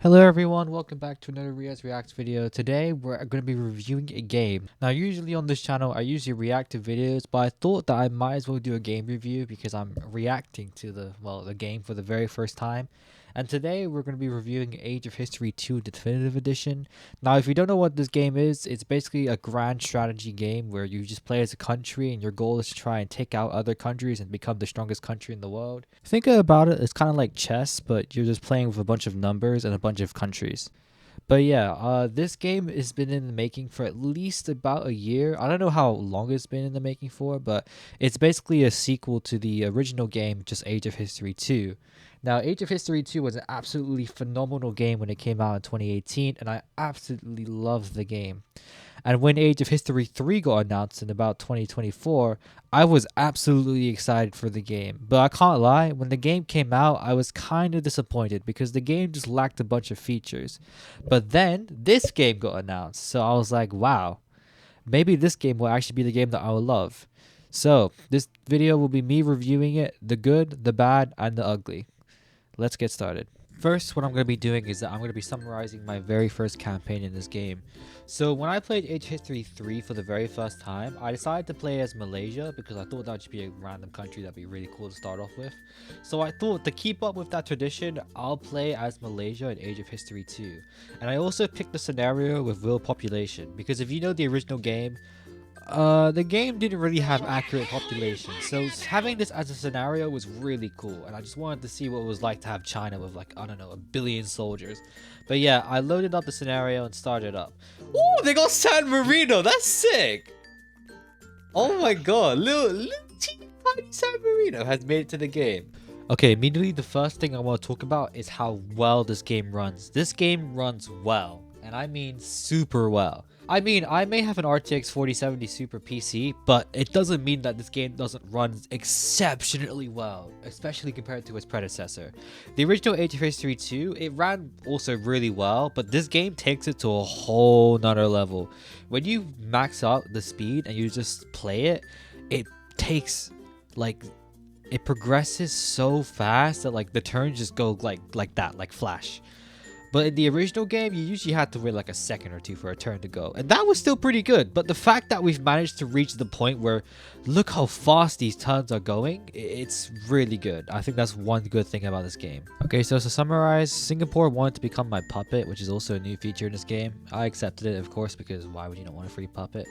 Hello everyone, welcome back to another Riaz Reacts video. Today we're going to be reviewing a game. Now usually on this channel I usually react to videos, but I thought that I might as well do a game review because I'm reacting to the game for the very first time. And today we're going to be reviewing Age of History 2 Definitive Edition. Now if you don't know what this game is, it's basically a grand strategy game where you just play as a country and your goal is to try and take out other countries and become the strongest country in the world. Think about it, it's kind of like chess, but you're just playing with a bunch of numbers and a bunch of countries. But yeah, this game has been in the making for at least about a year. I don't know how long it's been in the making for, but it's basically a sequel to the original game, just Age of History 2. Now, Age of History 2 was an absolutely phenomenal game when it came out in 2018, and I absolutely loved the game. And when Age of History 3 got announced in about 2024, I was absolutely excited for the game. But I can't lie, when the game came out, I was kind of disappointed because the game just lacked a bunch of features. But then this game got announced, so I was like, wow, maybe this game will actually be the game that I will love. So, this video will be me reviewing it, the good, the bad, and the ugly. Let's get started. First, what I'm going to be doing is that I'm going to be summarizing my very first campaign in this game. So when I played Age of History 3 for the very first time, I decided to play as Malaysia because I thought that would just be a random country that'd be really cool to start off with. So I thought to keep up with that tradition, I'll play as Malaysia in Age of History 2. And I also picked the scenario with world population because if you know the original game, the game didn't really have accurate population, so having this as a scenario was really cool, and I just wanted to see what it was like to have China with like, I don't know, 1 billion soldiers. But yeah, I loaded up the scenario and started up. Oh, they got San Marino, that's sick! Oh my god, little teeny tiny San Marino has made it to the game. Okay, immediately the first thing I want to talk about is how well this game runs. This game runs well, and I mean super well. I mean, I may have an RTX 4070 Super PC, but it doesn't mean that this game doesn't run exceptionally well, especially compared to its predecessor. The original Age of History 2, it ran also really well, but this game takes it to a whole nother level. When you max out the speed and you just play it, it takes like it progresses so fast that like the turns just go like that, like flash. But in the original game, you usually had to wait like a second or two for a turn to go. And that was still pretty good. But the fact that we've managed to reach the point where look how fast these turns are going, it's really good. I think that's one good thing about this game. Okay, so to summarize, Singapore wanted to become my puppet, which is also a new feature in this game. I accepted it, of course, because why would you not want a free puppet?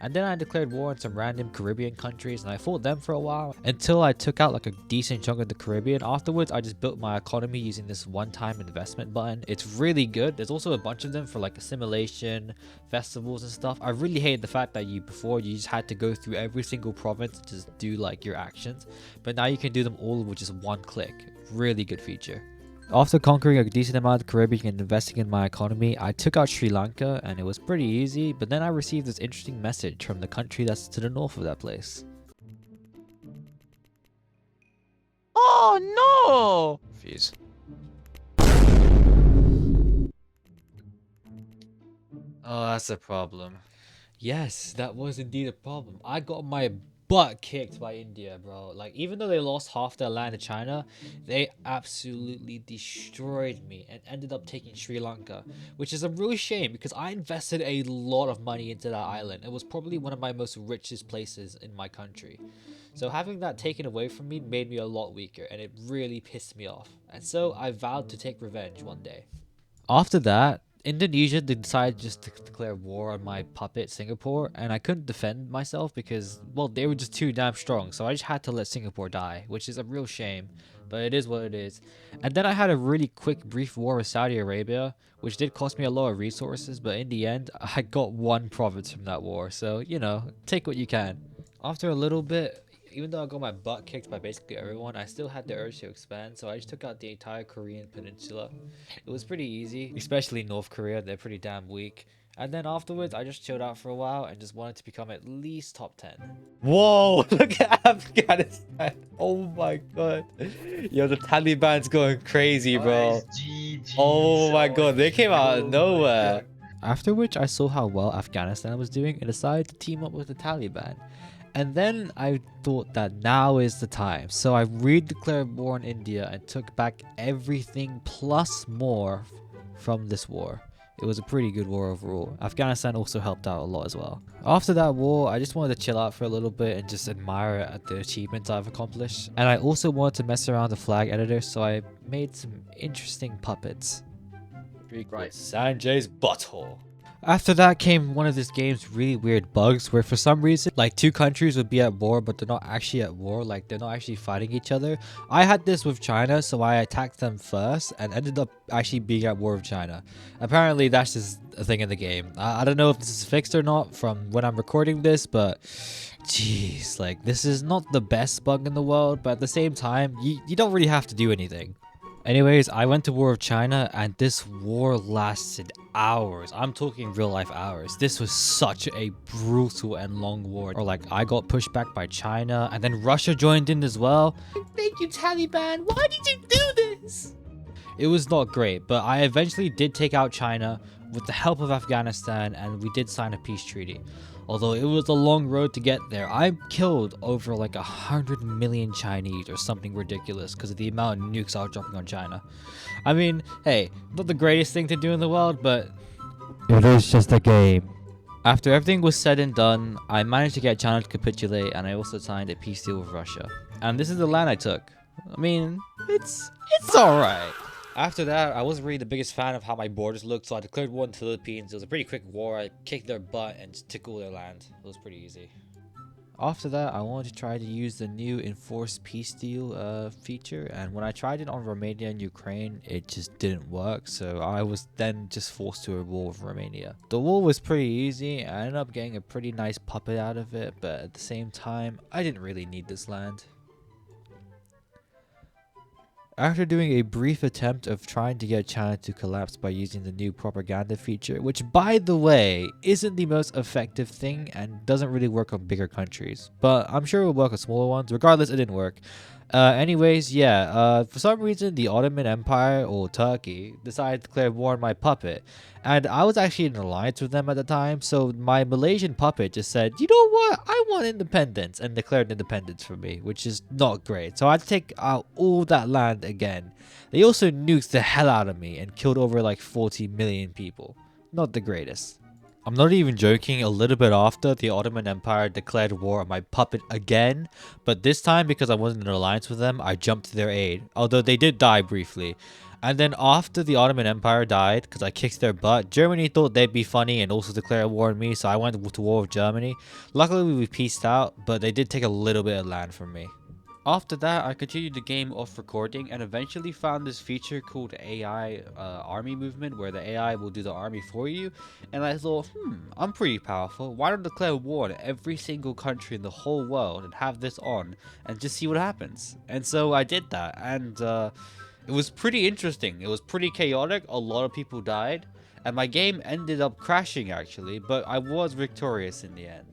And then I declared war on some random Caribbean countries and I fought them for a while until I took out like a decent chunk of the Caribbean. Afterwards, I just built my economy using this one-time investment button. It's really good. There's also a bunch of them for like assimilation, festivals and stuff. I really hated the fact that before you just had to go through every single province to just do like your actions. But now you can do them all with just one click. Really good feature. After conquering a decent amount of the Caribbean and investing in my economy, I took out Sri Lanka and it was pretty easy, but then I received this interesting message from the country that's to the north of that place. Oh no! Fuse. Oh, that's a problem. Yes, that was indeed a problem. I got my butt kicked by India, bro. Like, even though they lost half their land to China, they absolutely destroyed me and ended up taking Sri Lanka, which is a real shame because I invested a lot of money into that island. It was probably one of my most richest places in my country. So having that taken away from me made me a lot weaker, and it really pissed me off. And so I vowed to take revenge one day. After that, Indonesia decided just to declare war on my puppet Singapore, and I couldn't defend myself because, well, they were just too damn strong, so I just had to let Singapore die, which is a real shame, but it is what it is. And then I had a really quick brief war with Saudi Arabia, which did cost me a lot of resources, but in the end, I got one province from that war, so, you know, take what you can. After a little bit, even though I got my butt kicked by basically everyone, I still had the urge to expand, so I just took out the entire Korean peninsula. It was pretty easy, especially North Korea, they're pretty damn weak. And then afterwards, I just chilled out for a while and just wanted to become at least top 10. Whoa, look at Afghanistan. Oh my god. Yo, the Taliban's going crazy, bro. Oh my god, they came out of nowhere. After which, I saw how well Afghanistan was doing and decided to team up with the Taliban. And then I thought that now is the time. So I redeclared war on India and took back everything plus more from this war. It was a pretty good war overall. Afghanistan also helped out a lot as well. After that war, I just wanted to chill out for a little bit and just admire at the achievements I've accomplished. And I also wanted to mess around the flag editor, so I made some interesting puppets. Right. Sanjay's butthole. After that came one of this game's really weird bugs where for some reason like two countries would be at war but they're not actually at war, like they're not actually fighting each other. I had this with China, so I attacked them first and ended up actually being at war with China. Apparently that's just a thing in the game. I don't know if this is fixed or not from when I'm recording this, but jeez, like this is not the best bug in the world, but at the same time you don't really have to do anything. Anyways, I went to war with China and this war lasted hours. I'm talking real life hours. This was such a brutal and long war. Or like I got pushed back by China and then Russia joined in as well. Thank you, Taliban. Why did you do this? It was not great, but I eventually did take out China with the help of Afghanistan and we did sign a peace treaty. Although it was a long road to get there. I killed over like 100 million Chinese or something ridiculous because of the amount of nukes I was dropping on China. I mean, hey, not the greatest thing to do in the world, but it is just a game. After everything was said and done, I managed to get China to capitulate and I also signed a peace deal with Russia. And this is the land I took. I mean, it's alright. After that, I wasn't really the biggest fan of how my borders looked, so I declared war on the Philippines. It was a pretty quick war. I kicked their butt and just took all their land. It was pretty easy. After that, I wanted to try to use the new enforced peace deal feature, and when I tried it on Romania and Ukraine, it just didn't work, so I was then just forced to a war with Romania. The war was pretty easy. I ended up getting a pretty nice puppet out of it, but at the same time, I didn't really need this land. After doing a brief attempt of trying to get China to collapse by using the new propaganda feature, which by the way isn't the most effective thing and doesn't really work on bigger countries, but I'm sure it will work on smaller ones. Regardless, it didn't work. For some reason the Ottoman Empire, or Turkey, decided to declare war on my puppet, and I was actually in an alliance with them at the time, so my Malaysian puppet just said, you know what, I want independence, and declared independence for me, which is not great. So I had to take out all that land again. They also nuked the hell out of me and killed over like 40 million people. Not the greatest. I'm not even joking, a little bit after, the Ottoman Empire declared war on my puppet again, but this time because I wasn't in an alliance with them, I jumped to their aid, although they did die briefly. And then after the Ottoman Empire died, because I kicked their butt, Germany thought they'd be funny and also declare war on me, so I went to war with Germany. Luckily we pieced out, but they did take a little bit of land from me. After that, I continued the game off recording and eventually found this feature called AI Army Movement, where the AI will do the army for you. And I thought, I'm pretty powerful. Why not declare war on every single country in the whole world and have this on and just see what happens? And so I did that, and it was pretty interesting. It was pretty chaotic. A lot of people died, and my game ended up crashing actually, but I was victorious in the end.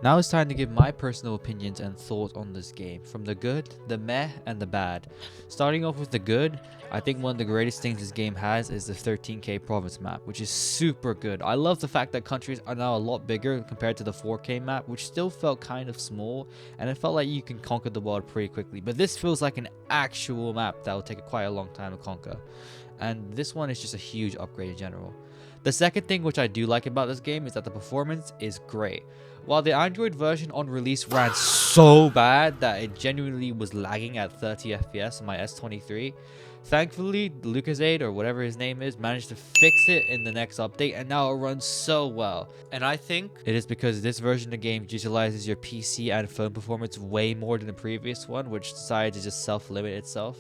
Now it's time to give my personal opinions and thoughts on this game, from the good, the meh, and the bad. Starting off with the good, I think one of the greatest things this game has is the 13k province map, which is super good. I love the fact that countries are now a lot bigger compared to the 4k map, which still felt kind of small, and it felt like you can conquer the world pretty quickly. But this feels like an actual map that will take quite a long time to conquer. And this one is just a huge upgrade in general. The second thing which I do like about this game is that the performance is great. While the Android version on release ran so bad that it genuinely was lagging at 30 FPS on my S23, thankfully Lucozade, or whatever his name is, managed to fix it in the next update, and now it runs so well. And I think it is because this version of the game utilizes your PC and phone performance way more than the previous one, which decided to just self-limit itself.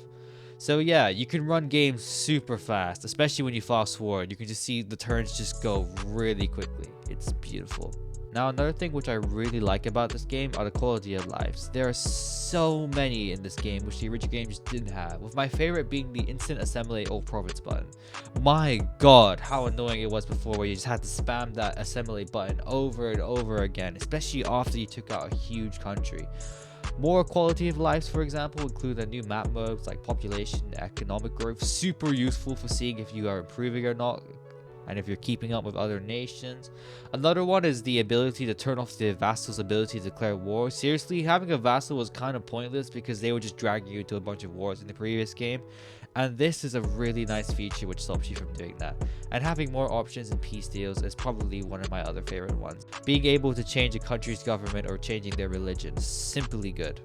So yeah, you can run games super fast, especially when you fast forward. You can just see the turns just go really quickly. It's beautiful. Now another thing which I really like about this game are the quality of lives. There are so many in this game which the original game just didn't have, with my favorite being the instant assimilate all province button. My god, how annoying it was before, where you just had to spam that assimilate button over and over again, especially after you took out a huge country. More quality of lives, for example, include the new map modes like population and economic growth, super useful for seeing if you are improving or not. and if you're keeping up with other nations. Another one is the ability to turn off the vassal's ability to declare war. Seriously, having a vassal was kind of pointless because they would just drag you into a bunch of wars in the previous game, and this is a really nice feature which stops you from doing that. And having more options in peace deals is probably one of my other favorite ones. Being able to change a country's government or changing their religion, simply good.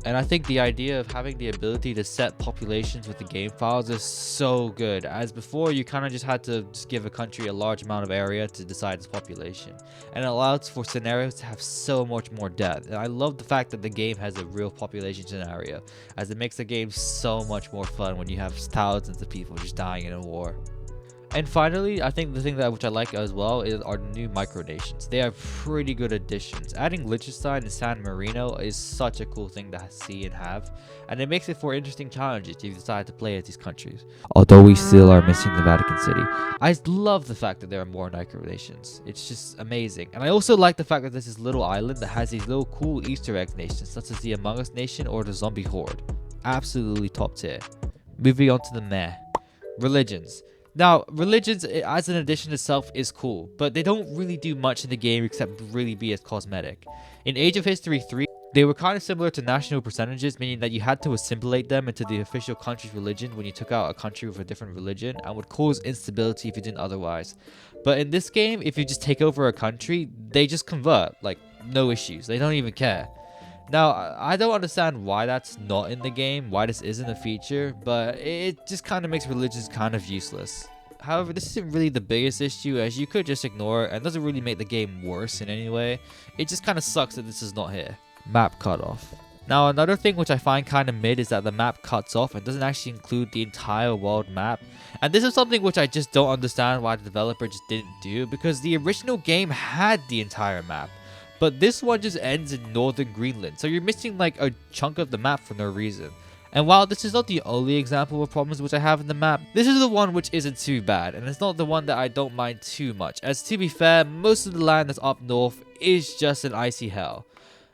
And I think the idea of having the ability to set populations with the game files is so good, as before you kind of just had to just give a country a large amount of area to decide its population, and it allows for scenarios to have so much more depth. And I love the fact that the game has a real population scenario, as it makes the game so much more fun when you have thousands of people just dying in a war. And finally, I think the thing which I like as well is our new micronations. They are pretty good additions. Adding Liechtenstein and San Marino is such a cool thing to see and have, and it makes it for interesting challenges if you decide to play as these countries. Although we still are missing the Vatican City. I love the fact that there are more micronations. It's just amazing. And I also like the fact that there's this little island that has these little cool Easter egg nations, such as the Among Us nation or the Zombie Horde. Absolutely top tier. Moving on to the meh. Religions. Now, religions as an addition itself is cool, but they don't really do much in the game except really be as cosmetic. In Age of History 3, they were kind of similar to national percentages, meaning that you had to assimilate them into the official country's religion when you took out a country with a different religion, and would cause instability if you didn't otherwise. But in this game, if you just take over a country, they just convert, like, no issues. They don't even care. Now, I don't understand why that's not in the game, why this isn't a feature, but it just kind of makes religions kind of useless. However, this isn't really the biggest issue, as you could just ignore it and doesn't really make the game worse in any way. It just kind of sucks that this is not here. Map cutoff. Now, another thing which I find kind of mid is that the map cuts off and doesn't actually include the entire world map. And this is something which I just don't understand why the developer just didn't do, because the original game had the entire map. But this one just ends in northern Greenland, so you're missing like a chunk of the map for no reason. And while this is not the only example of problems which I have in the map, this is the one which isn't too bad, and it's not the one that I don't mind too much, as to be fair, most of the land that's up north is just an icy hell.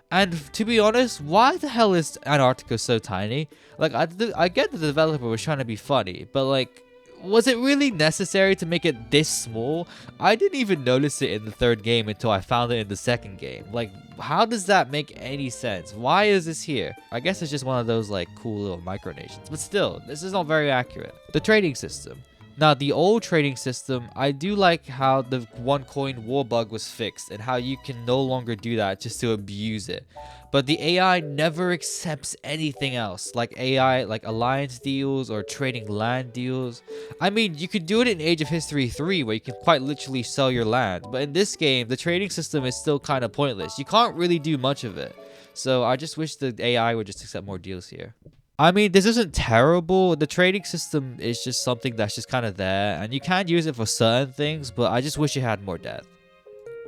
And to be honest, why the hell is Antarctica so tiny? Like, I get the developer was trying to be funny, but like, was it really necessary to make it this small? I didn't even notice it in the third game until I found it in the second game. Like, how does that make any sense? Why is this here? I guess it's just one of those like cool little micronations, but still, this is not very accurate. The trading system. Now, the old trading system, I do like how the one coin war bug was fixed and how you can no longer do that just to abuse it. But the AI never accepts anything else, like AI, like alliance deals or trading land deals. I mean, you could do it in Age of History 3 where you can quite literally sell your land, but in this game, the trading system is still kind of pointless. You can't really do much of it. So I just wish the AI would just accept more deals here. I mean, this isn't terrible. The trading system is just something that's just kind of there, and you can use it for certain things, but I just wish it had more depth.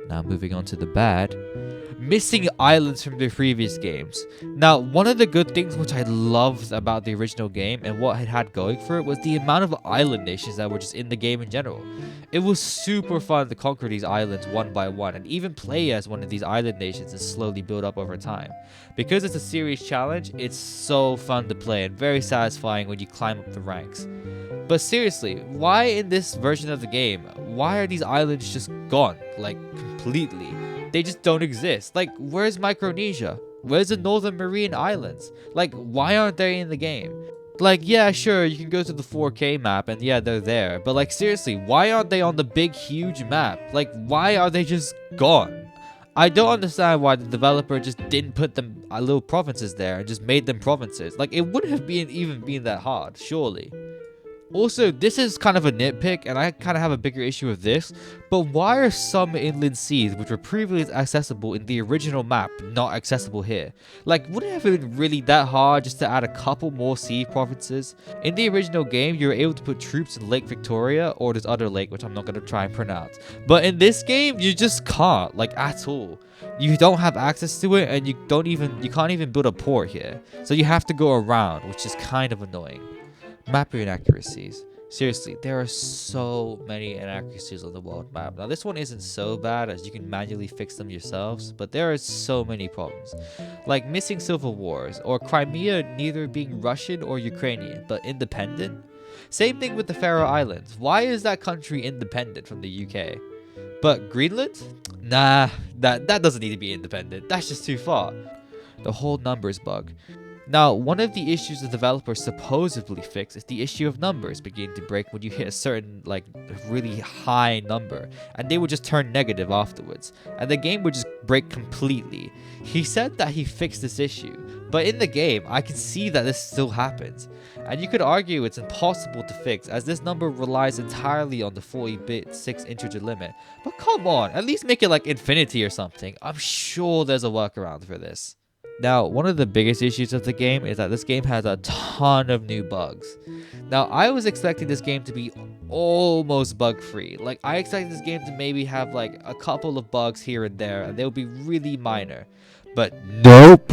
Now moving on to the bad. Missing islands from the previous games. Now, one of the good things which I loved about the original game and what it had going for it was the amount of island nations that were just in the game in general. It was super fun to conquer these islands one by one and even play as one of these island nations and slowly build up over time. Because it's a serious challenge, it's so fun to play and very satisfying when you climb up the ranks. But seriously, why in this version of the game, why are these islands just gone? Like, completely. They just don't exist. Like, where's Micronesia? Where's the Northern Mariana Islands? Like, why aren't they in the game? Like, yeah, sure, you can go to the 4K map and yeah, they're there. But like, seriously, why aren't they on the big, huge map? Like, why are they just gone? I don't understand why the developer just didn't put them little provinces there and just made them provinces. Like, it wouldn't have even been that hard, surely. Also, this is kind of a nitpick, and I kind of have a bigger issue with this, but why are some inland seas which were previously accessible in the original map not accessible here? Like, wouldn't it have been really that hard just to add a couple more sea provinces? In the original game, you were able to put troops in Lake Victoria, or this other lake, which I'm not going to try and pronounce. But in this game, you just can't, like, at all. You don't have access to it, and you can't even build a port here. So you have to go around, which is kind of annoying. Map inaccuracies. Seriously, there are so many inaccuracies on the world map. Now, this one isn't so bad as you can manually fix them yourselves, but there are so many problems. Like missing civil wars, or Crimea neither being Russian or Ukrainian, but independent. Same thing with the Faroe Islands. Why is that country independent from the UK? But Greenland? Nah, that doesn't need to be independent. That's just too far. The whole numbers bug. Now, one of the issues the developers supposedly fixed is the issue of numbers beginning to break when you hit a certain, really high number, and they would just turn negative afterwards, and the game would just break completely. He said that he fixed this issue, but in the game, I can see that this still happens, and you could argue it's impossible to fix as this number relies entirely on the 40-bit 6 integer limit. But come on, at least make it like infinity or something. I'm sure there's a workaround for this. Now, one of the biggest issues of the game is that this game has a ton of new bugs. Now, I was expecting this game to be almost bug-free. Like, I expected this game to maybe have like a couple of bugs here and there, and they would be really minor. But nope!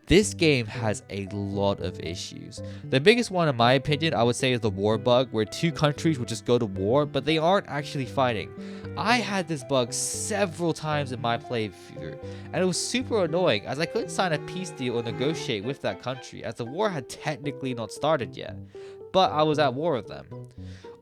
This game has a lot of issues. The biggest one, in my opinion, I would say is the war bug, where two countries would just go to war, but they aren't actually fighting. I had this bug several times in my playthrough, and it was super annoying as I couldn't sign a peace deal or negotiate with that country, as the war had technically not started yet, but I was at war with them.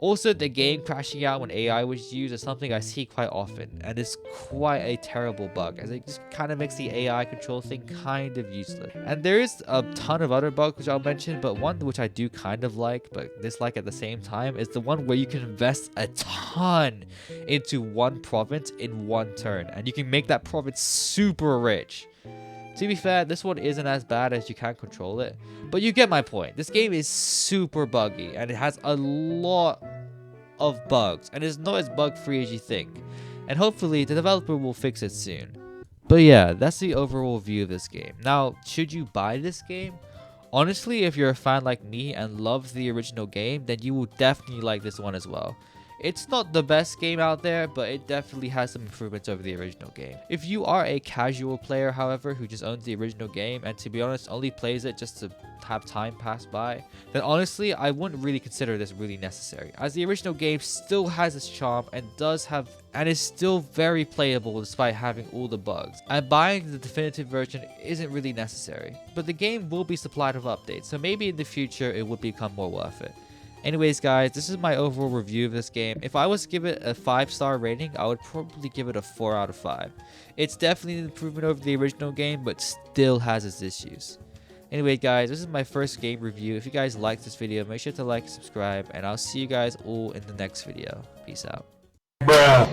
Also, the game crashing out when AI was used is something I see quite often, and it's quite a terrible bug, as it just kind of makes the AI control thing kind of useless. And there is a ton of other bugs which I'll mention, but one which I do kind of like, but dislike at the same time, is the one where you can invest a ton into one province in one turn, and you can make that province super rich. To be fair, this one isn't as bad as you can't control it, but you get my point. This game is super buggy, and it has a lot of bugs, and it's not as bug-free as you think. And hopefully, the developer will fix it soon. But yeah, that's the overall view of this game. Now, should you buy this game? Honestly, if you're a fan like me and love the original game, then you will definitely like this one as well. It's not the best game out there, but it definitely has some improvements over the original game. If you are a casual player, however, who just owns the original game and to be honest only plays it just to have time pass by, then honestly I wouldn't really consider this really necessary, as the original game still has its charm and is still very playable despite having all the bugs, and buying the definitive version isn't really necessary. But the game will be supplied with updates, so maybe in the future it would become more worth it. Anyways guys, this is my overall review of this game. If I was to give it a 5-star rating, I would probably give it a 4 out of 5. It's definitely an improvement over the original game, but still has its issues. Anyway guys, this is my first game review. If you guys liked this video, make sure to like and subscribe, and I'll see you guys all in the next video. Peace out. Bruh.